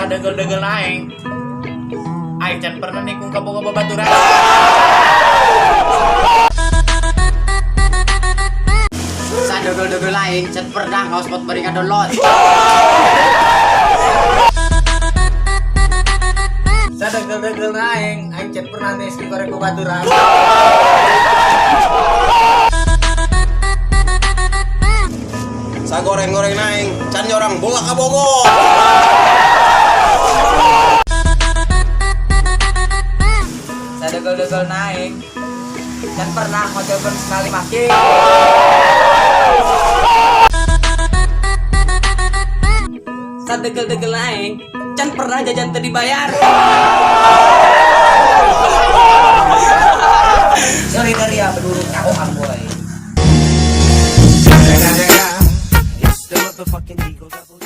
Sa degel-degel naik. Aing can pernah nikung ka boga babaturan. Sa degel-degel lain can pernah kau spot bari download. Sa degel-degel naik, aing can pernah nisking korek babaturan. Sa goreng-goreng naing can orang boga ka Bogor. Sa degel-degel naik can pernah hotel sekali maki. Sa degel-degel naik can pernah jajan teu dibayar. Sorry dari ya penduduk cakokan boy. Jangan-jangan It's the motherfucking Eagle Double.